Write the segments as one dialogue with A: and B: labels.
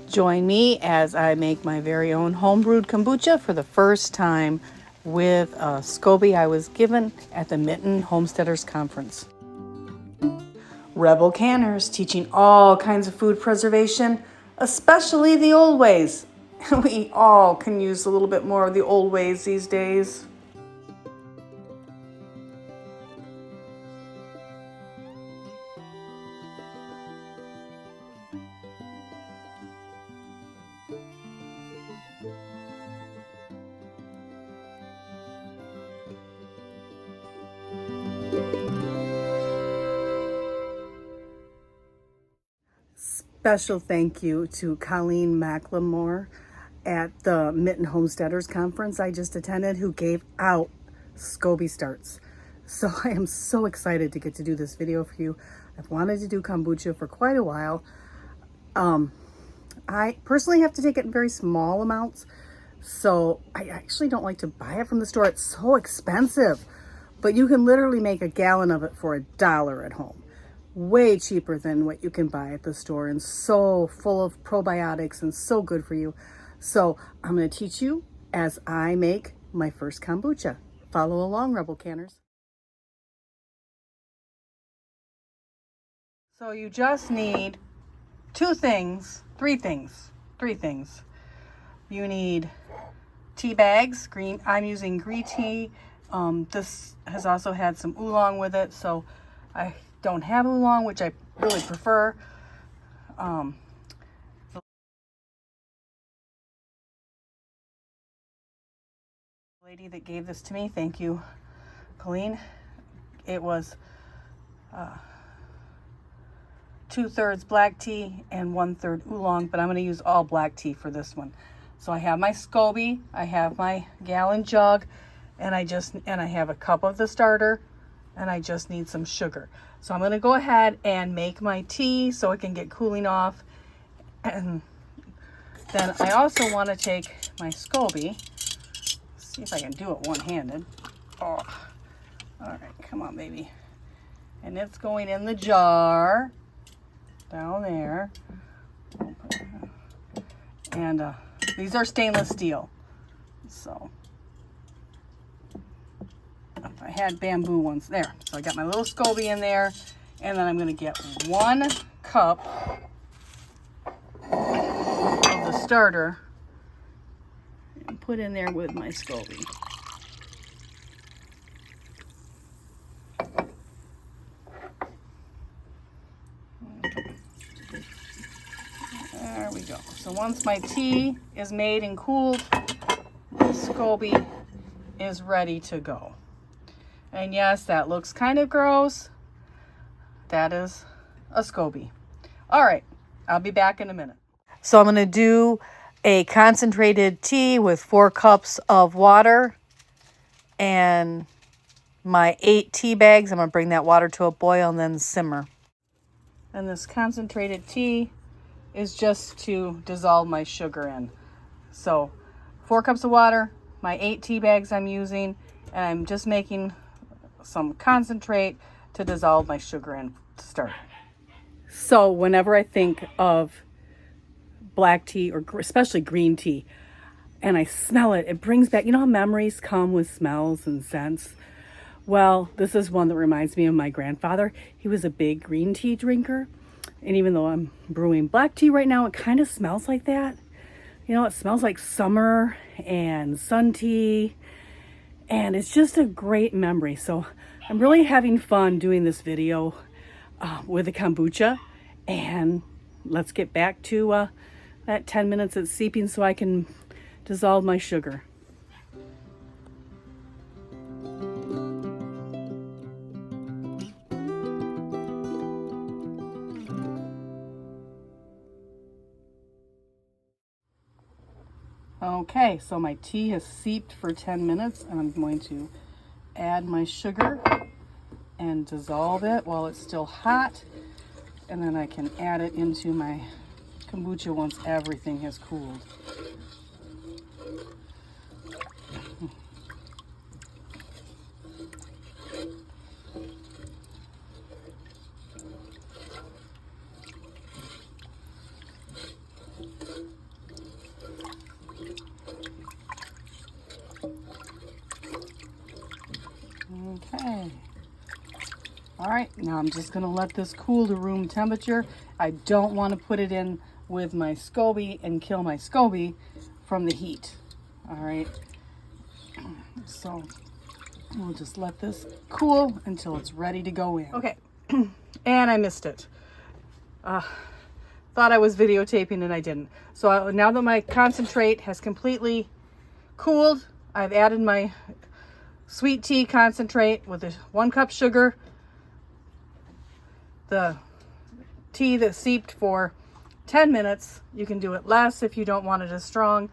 A: Join me as I make my very own homebrewed kombucha for the first time with a SCOBY I was given at the Mitten Homesteaders Conference. Rebel canners teaching all kinds of food preservation, especially the old ways. We all can use a little bit more of the old ways these days. Special thank you to Colleen McLemore at the Mitten Homesteaders Conference I just attended, who gave out SCOBY starts. So I am so excited to get to do this video for you. I've wanted to do kombucha for quite a while. I personally have to take it in very small amounts, so I actually don't like to buy it from the store. It's so expensive, but you can literally make a gallon of it for $1 at home. Way cheaper than what you can buy at the store, and so full of probiotics and so good for you. So I'm going to teach you as I make my first kombucha. Follow along, Rebel Canners. So you just need three things. You need tea bags, green. I'm using green tea. This has also had some oolong with it, so I don't have oolong, which I really prefer. The lady that gave this to me, thank you, Colleen. It was 2/3 black tea and 1/3 oolong, but I'm going to use all black tea for this one. So I have my SCOBY, I have my gallon jug, and I have a cup of the starter, and I just need some sugar. So I'm going to go ahead and make my tea so it can get cooling off. And then I also want to take my SCOBY. See if I can do it one-handed. Oh, all right, come on, baby. And it's going in the jar down there. And these are stainless steel. So if I had bamboo ones there. So I got my little SCOBY in there, and then I'm going to get 1 cup of the starter and put in there with my SCOBY. There we go. So once my tea is made and cooled, the SCOBY is ready to go. And yes, that looks kind of gross. That is a SCOBY. All right, I'll be back in a minute. So I'm going to do a concentrated tea with 4 cups of water and my 8 tea bags. I'm going to bring that water to a boil and then simmer. And this concentrated tea is just to dissolve my sugar in. So 4 cups of water, my 8 tea bags I'm using, and I'm just making some concentrate to dissolve my sugar in to start. So whenever I think of black tea, or especially green tea, and I smell it, it brings back, you know how memories come with smells and scents? Well, this is one that reminds me of my grandfather. He was a big green tea drinker. And even though I'm brewing black tea right now, it kind of smells like that. You know, it smells like summer and sun tea. And it's just a great memory. So I'm really having fun doing this video with the kombucha. And let's get back to that 10 minutes it's seeping so I can dissolve my sugar. Okay, so my tea has seeped for 10 minutes, and I'm going to add my sugar and dissolve it while it's still hot, and then I can add it into my kombucha once everything has cooled. All right, now I'm just gonna let this cool to room temperature. I don't want to put it in with my SCOBY and kill my SCOBY from the heat. All right, so we'll just let this cool until it's ready to go in. Okay, and I missed it. Thought I was videotaping and I didn't. So now that my concentrate has completely cooled, I've added my sweet tea concentrate with 1 cup sugar, the tea that seeped for 10 minutes. You can do it less if you don't want it as strong,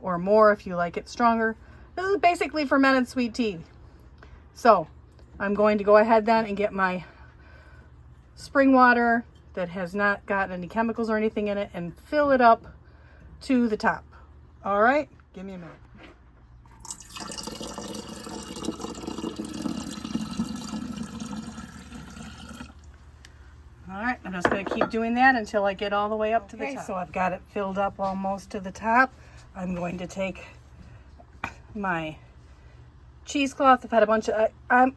A: or more if you like it stronger. This is basically fermented sweet tea. So I'm going to go ahead then and get my spring water that has not got any chemicals or anything in it and fill it up to the top. All right, give me a minute. All right, I'm just going to keep doing that until I get all the way up to the top. So I've got it filled up almost to the top. I'm going to take my cheesecloth. I've had a bunch of, I'm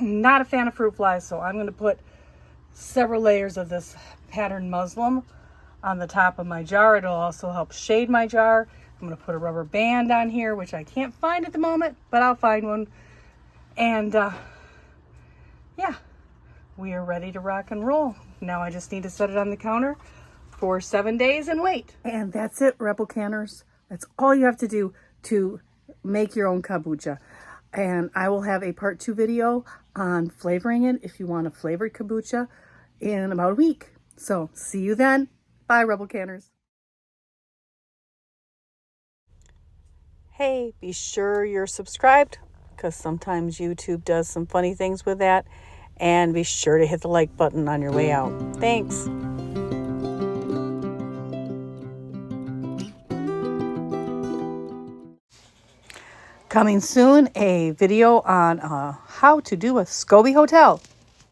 A: not a fan of fruit flies, so I'm going to put several layers of this patterned muslin on the top of my jar. It'll also help shade my jar. I'm going to put a rubber band on here, which I can't find at the moment, but I'll find one. And yeah, we are ready to rock and roll. Now I just need to set it on the counter for 7 days and wait. And that's it, Rebel Canners. That's all you have to do to make your own kombucha. And I will have a part 2 video on flavoring it if you want a flavored kombucha in about a week. So see you then. Bye, Rebel Canners. Hey, be sure you're subscribed, because sometimes YouTube does some funny things with that. And be sure to hit the like button on your way out. Thanks. Coming soon, a video on how to do a SCOBY hotel.